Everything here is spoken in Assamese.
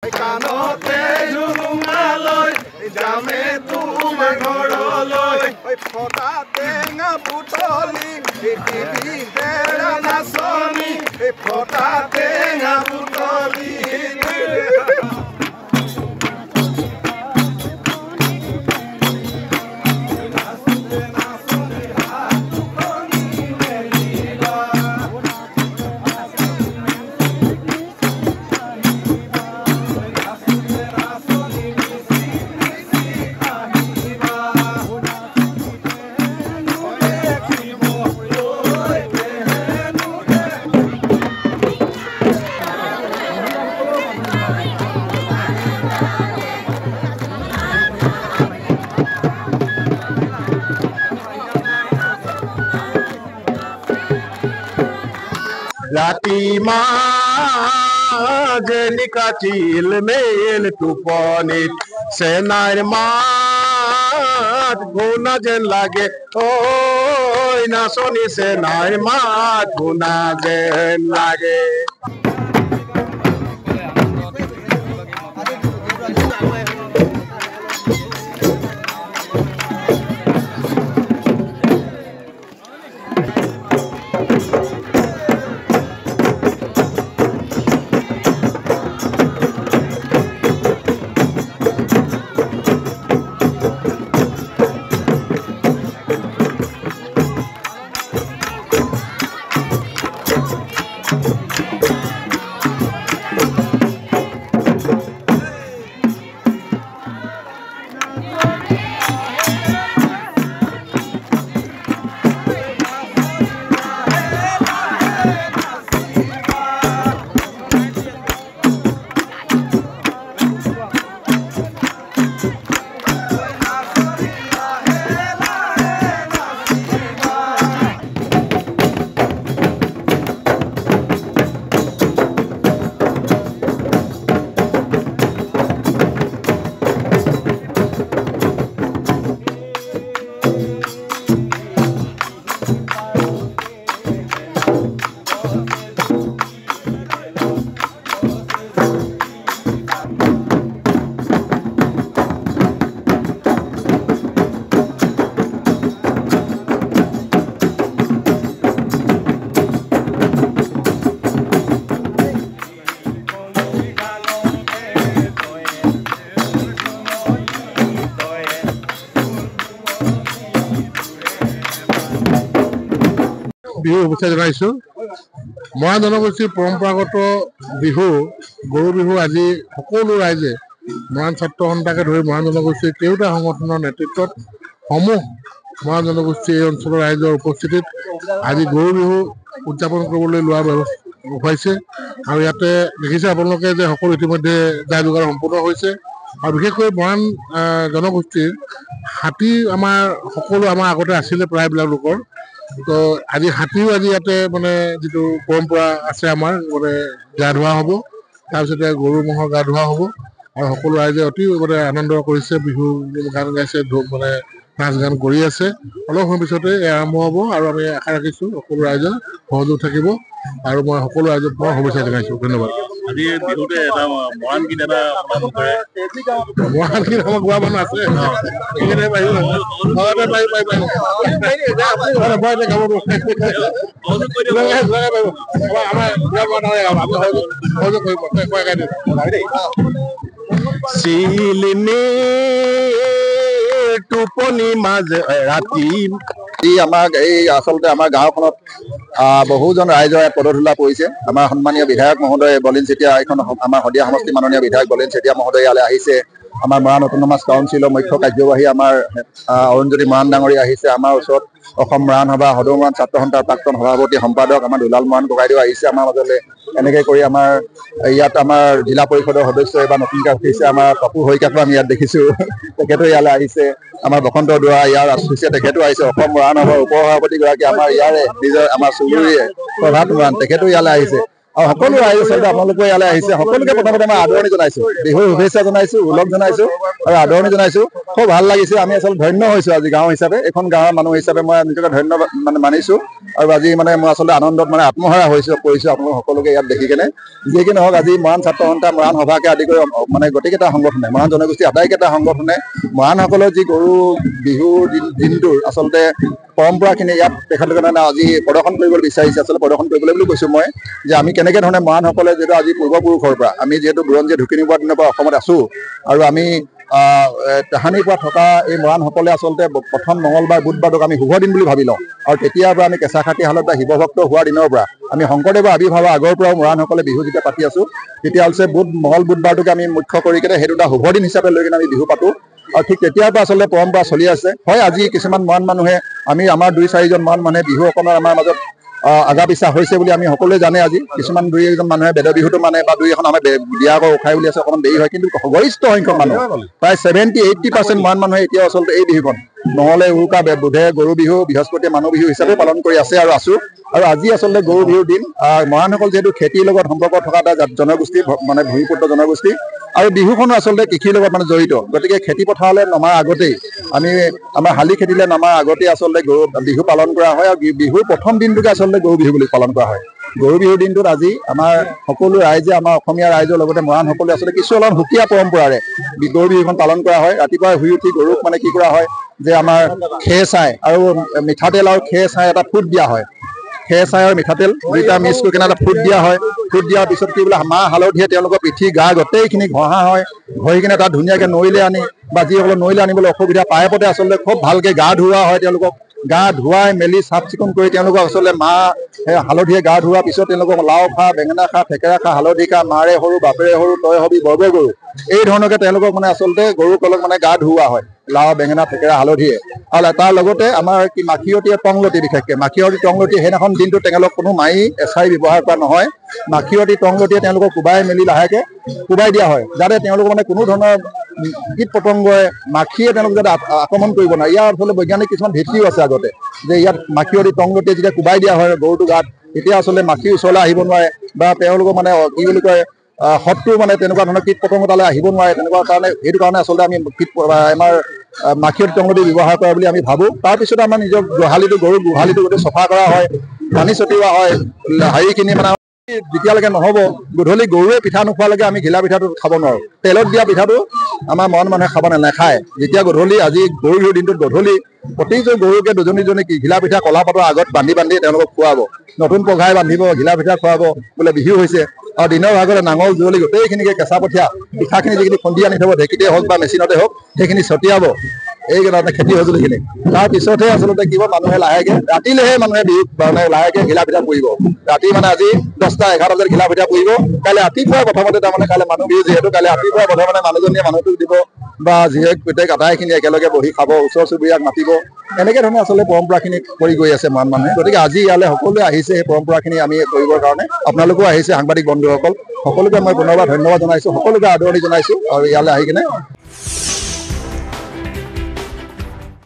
কাণতে ঝুমুঙালৈ যামে তোমাৰ ঘৰলৈ ফটা টেঙা বুটলি বিধেৰা নাচনি ফটা টেঙা বুটলি রাতি মাঝে নিকাচিল মেল টুপনিত সেনার মাত গুনা যেন লাগে ওই নাচনি সেনার মাত গুনা যেন লাগে বিহু শুভেচ্ছা জনাইছো। মৰাণ জনগোষ্ঠীৰ পৰম্পৰাগত বিহু গৰু বিহু আজি সকলো ৰাইজে মৰাণ ছাত্ৰ সন্থাকে ধৰি মৰাণ জনগোষ্ঠীৰ কেওটা সংগঠনৰ নেতৃত্বত সমূহ মৰাণ জনগোষ্ঠী এই অঞ্চলৰ ৰাইজৰ উপস্থিতিত আজি গৰু বিহু উদযাপন কৰিবলৈ লোৱা হৈছে আৰু ইয়াতে দেখিছে আপোনালোকে যে সকলো ইতিমধ্যে যা যোগাৰ সম্পূৰ্ণ হৈছে আৰু বিশেষকৈ মৰাণ জনগোষ্ঠীৰ হাতী আমাৰ সকলো আমাৰ আগতে আছিলে প্ৰায়বিলাক লোকৰ তো আজি হাতীও আজি ইয়াতে মানে যিটো পৰম্পৰা আছে আমাৰ মানে গা ধোৱা হ'ব তাৰপিছতে গৰু ম'হৰ গা ধোৱা হ'ব আৰু সকলো ৰাইজে অতি মানে আনন্দ কৰিছে বিহু গান গাইছে মানে নাচ গান কৰি আছে অলপ সময় পিছতে আৰম্ভ হ'ব আৰু আমি আশা ৰাখিছোঁ সকলো ৰাইজৰ সহযোগ থাকিব আৰু মই সকলো ৰাইজক মই শুভেচ্ছা জনাইছোঁ ধন্যবাদ। আজি বিহুতে এটা মৰাণ গীত এটা মৰাণ গীত আমাৰ গোৱা মানুহ আছে এইকেইটাই পাৰিব টোপনি মাজে ৰাতি আমাক এই আচলতে আমাৰ গাঁওখনত বহুজন ৰাইজৰ পদধূলা পৰিছে। আমাৰ সন্মানীয় বিধায়ক মহোদয় বলিন চেতিয়া এইখন আমাৰ শদিয়া সমষ্টি মাননীয় বিধায়ক বলিন চেতিয়া মহোদয় ইয়ালৈ আহিছে। আমাৰ মৰাণ অট'নমাছ কাউন্সিলৰ মুখ্য কাৰ্যবাহী আমাৰ অৰুণজ্যোতি মৰাণ ডাঙৰী আহিছে। আমাৰ ওচৰত অসম মৰাণ সভা সদৌ মৰাণ ছাত্ৰ সন্থাৰ প্ৰাক্তন সভাপতি সম্পাদক আমাৰ দুলাল মৰাণ ককাইদেউ আহিছে আমাৰ মাজলৈ। এনেকৈ কৰি আমাৰ ইয়াত আমাৰ জিলা পৰিষদৰ সদস্য এবাৰ নতুনকৈ উঠিছে আমাৰ পাপু শইকীয়াকো আমি ইয়াত দেখিছোঁ, তেখেতো ইয়ালৈ আহিছে। আমাৰ বসন্ত দুৱা ইয়াৰ আছে, তেখেতো আহিছে। অসম মৰাণ সভাৰ উপ সভাপতিগৰাকী আমাৰ ইয়াৰে নিজৰ আমাৰ চুবুৰীয়ে প্ৰভাত মৰাণ, তেখেতো ইয়ালৈ আহিছে। আৰু সকলো ৰাইজ আচলতে আপোনালোকে ইয়ালৈ আহিছে। সকলোকে প্ৰথমতে মই আদৰণি জনাইছোঁ, বিহুৰ শুভেচ্ছা জনাইছোঁ, ওলগ জনাইছোঁ আৰু আদৰণি জনাইছোঁ। খুব ভাল লাগিছে। আমি আচলতে ধন্য হৈছোঁ আজি গাঁও হিচাপে, এখন গাঁৱৰ মানুহ হিচাপে মই নিজকে ধন্য মানিছোঁ আৰু আজি মানে মই আচলতে আনন্দত মানে আত্মহাৰা পৰিছোঁ আপোনালোক সকলোকে ইয়াত দেখি কেনে। যি কি নহওক, আজি মৰাণ ছাত্ৰ সন্থা, মৰাণ সভাকে আদি কৰি মানে গোটেইকেইটা সংগঠনে, মৰাণ জনগোষ্ঠী আটাইকেইটা সংগঠনে মৰাণসকলৰ যি গৰু বিহুৰ দিনটোৰ আচলতে পৰম্পৰাখিনি ইয়াত তেখেতলোকে আজি প্ৰদৰ্শন কৰিবলৈ বিচাৰিছে। আচলতে প্ৰদৰ্শন কৰিবলৈ বুলি কৈছোঁ মই, যে আমি কেনেকৈ ধৰণে মৰাণসকলে যিহেতু আজি পূৰ্বপুৰুষৰ পৰা, আমি যিহেতু বুৰঞ্জীয়ে ঢুকি নোপোৱাৰ দিনৰ পৰা অসমত আছোঁ, আৰু আমি তাহানিৰ পৰা থকা এই মৰাণসকলে আচলতে প্ৰথম মঙলবাৰ বুধবাৰটোক আমি শুভ দিন বুলি ভাবি লওঁ। আৰু তেতিয়াৰ পৰা আমি কেঁচাখাতী হালত বা শিৱভক্ত হোৱাৰ দিনৰ পৰা, আমি শংকৰদেৱৰ আৱিৰ্ভাৱৰ আগৰ পৰাও মৰাণসকলে বিহু যেতিয়া পাতি আছোঁ, তেতিয়া হৈছে মঙল বুধবাৰটোকে আমি মুখ্য কৰি কেনে সেইটো এটা শুভ দিন হিচাপে লৈ কিনে আমি বিহু পাতোঁ। আৰু ঠিক তেতিয়াৰ পৰা আচলতে পৰম্পৰা চলি আছে। হয়, আজি কিছুমান মৰাণ মানুহে, আমাৰ 2-4জন মৰাণ মানুহে বিহু অকণমান আমাৰ মাজত আগা পিছা হৈছে বুলি আমি সকলোৱে জানে। আজি কিছুমান 2-1জন মানুহে বেদৰ বিহুটো মানে, বা 2 এখন আমাৰ বিয়া আকৌ উঠাই বুলি আছে, অকণমান দেৰি হয়, কিন্তু গৰিষ্ঠ সংখ্যক মানুহ, প্ৰায় 70-80% মৰাণ মানুহে এতিয়াও আচলতে এই বিহুখন নহ'লে উৰুকা, বুধে গৰু বিহু, বৃহস্পতিয়ে মানুহ বিহু হিচাপে পালন কৰি আছে আৰু আছোঁ। আৰু আজি আচলতে গৰু বিহুৰ দিন। মৰাণসকল যিহেতু খেতিৰ লগত সম্পৰ্ক থকা এটা জনগোষ্ঠী, মানে ভূমিপুত্ৰ জনগোষ্ঠী, আৰু বিহুখনো আচলতে কৃষিৰ লগত মানে জড়িত। গতিকে খেতি পথাৰলৈ নমাৰ আগতেই, আমাৰ শালি খেতিলৈ নমাৰ আগতেই আচলতে বিহু পালন কৰা হয়। আৰু বিহুৰ প্ৰথম দিনটোকে আচলতে গৰু বিহু বুলি পালন কৰা হয়। গৰু বিহুৰ দিনটোত আজি আমাৰ সকলো ৰাইজে, আমাৰ অসমীয়া ৰাইজৰ লগতে মৰাণ সকলোৱে আচলতে কিছু অলপ সুকীয়া পৰম্পৰাৰে গৰু বিহুখন পালন কৰা হয়। ৰাতিপুৱা শুই উঠি গৰুক মানে কি কৰা হয়, যে আমাৰ খেৰ চাই আৰু মিঠাতেল আৰু খেৰ চাই এটা ফুট দিয়া হয়। খেৰ চাই আৰু মিঠাতেল দুইটা মিক্স কৰি কিনে এটা ফুট দিয়া হয়। ফুট দিয়াৰ পিছত কি বোলে, মাহ হালধিয়ে তেওঁলোকৰ পিঠি গা গোটেইখিনি ঘঁহা হয়। ঘঁহি কিনে তাত ধুনীয়াকৈ নৈলৈ আনি, বা যিসকলে নৈলৈ আনিবলৈ অসুবিধা পাইপতে আচলতে খুব ভালকৈ গা ধুওৱা হয়। তেওঁলোকক গা ধুৱাই মেলি চাফ চিকুণ কৰি তেওঁলোকক আচলতে হালধিয়ে গা ধোৱাৰ পিছত তেওঁলোকক লাও খা, বেঙেনা খা, থেকেৰা খা, হালধি খা, মাৰে সৰু বাপেৰে সৰু তই হবি বৰবে গৰু, এই ধৰণকে তেওঁলোকক মানে আচলতে গৰুসকলক মানে গা ধুওৱা হয়, লাও, বেঙেনা, থেকেৰা, হালধিয়ে। আৰু তাৰ লগতে আমাৰ কি মাখিয়তী টংলতি, বিশেষকৈ মাখিয়তী টংলতি, সেইদিনাখন দিনটো তেওঁলোকক কোনো মাৰি এছাৰি ব্যৱহাৰ কৰা নহয়। মাখিয়তী টংলতিয়ে তেওঁলোকক কোবাই মেলি লাহেকৈ কোবাই দিয়া হয়, যাতে তেওঁলোক মানে কোনো ধৰণৰ কীট পতংগই, মাখিয়ে তেওঁলোক যাতে আক্ৰমণ কৰিব নোৱাৰে। ইয়াৰ আচলতে বৈজ্ঞানিক কিছুমান ভিত্তিও আছে আগতে, যে ইয়াত মাখিয়তী টংলতিয়ে যেতিয়া কোবাই দিয়া হয় গৰুটো গাত, তেতিয়া আচলতে মাখিৰ ওচৰলৈ আহিব নোৱাৰে, বা তেওঁলোকৰ মানে কি বুলি কয়, শত্ৰু মানে তেনেকুৱা ধৰণৰ কীট পতংগ তালৈ আহিব নোৱাৰে। তেনেকুৱা কাৰণে, সেইটো কাৰণে আচলতে আমি আমাৰ মাখিয়তী টংলতি ব্যৱহাৰ কৰা বুলি আমি ভাবোঁ। তাৰপিছত আমাৰ নিজৰ গৰুৰ গোহালিটো গোটেই চফা কৰা হয়, পানী ছটিওৱা হয়। হেৰিখিনি মানে যেতিয়ালৈকে নহ'ব, গধূলি গৰুৱে পিঠা নোখোৱালৈকে আমি ঘিলা পিঠাটো খাব নোৱাৰোঁ। তেলত দিয়া পিঠাটো আমাৰ মৰাণ মানুহে খাব নাখায়। যেতিয়া গধূলি, আজি গৰু বিহুৰ দিনটোত গধূলি প্ৰতিজন গৰুকে দুজনী ঘিলা পিঠা কলাপাতৰ আগত বান্ধি তেওঁলোকক খুৱাব, নতুন পঘাই বান্ধিব, ঘিলা পিঠা খুৱাব, বোলে বিহু হৈছে। আৰু দিনৰ ভাগতে নাঙল যুৱলি গোটেইখিনিকে কেঁচা পঠীয়া পিঠাখিনি যিখিনি খুন্দি আনি থ'ব, ঢেঁকীতে হওক বা মেচিনতে হওক, সেইখিনি ছটিয়াব এইকেইটা খেতি সঁজুলিখিনি। তাৰপিছতহে আচলতে কি হ'ব, মানুহে লাহেকৈ ৰাতিলেহে মানুহে বিহু মানে লাহেকৈ ঘিলা পিঠা পুৰিব। ৰাতি মানে আজি 10-11 বজাত ঘিলা পিঠা পুৰিব। কাইলৈ ৰাতিপুৱাই প্ৰথমতে তাৰমানে কাইলৈ মানুহ বিহু যিহেতু, কাইলৈ ৰাতিপুৱাই প্ৰথমে মানুহজনীয়ে মানুহটোক দিব, বা জীয়েক পিতেক আটাইখিনি একেলগে বহি খাব, ওচৰ চুবুৰীয়াক মাতিব। এনেকৈ ধৰণে আচলতে পৰম্পৰাখিনি কৰি গৈ আছে মৰাণ মানুহে। গতিকে আজি ইয়ালৈ সকলোৱে আহিছে সেই পৰম্পৰাখিনি আমি কৰিবৰ কাৰণে। আপোনালোকো আহিছে, সাংবাদিক বন্ধুসকল, সকলোকে মই পুনৰবাৰ ধন্যবাদ জনাইছোঁ, সকলোকে আদৰণি জনাইছোঁ। আৰু ইয়ালৈ আহি কিনে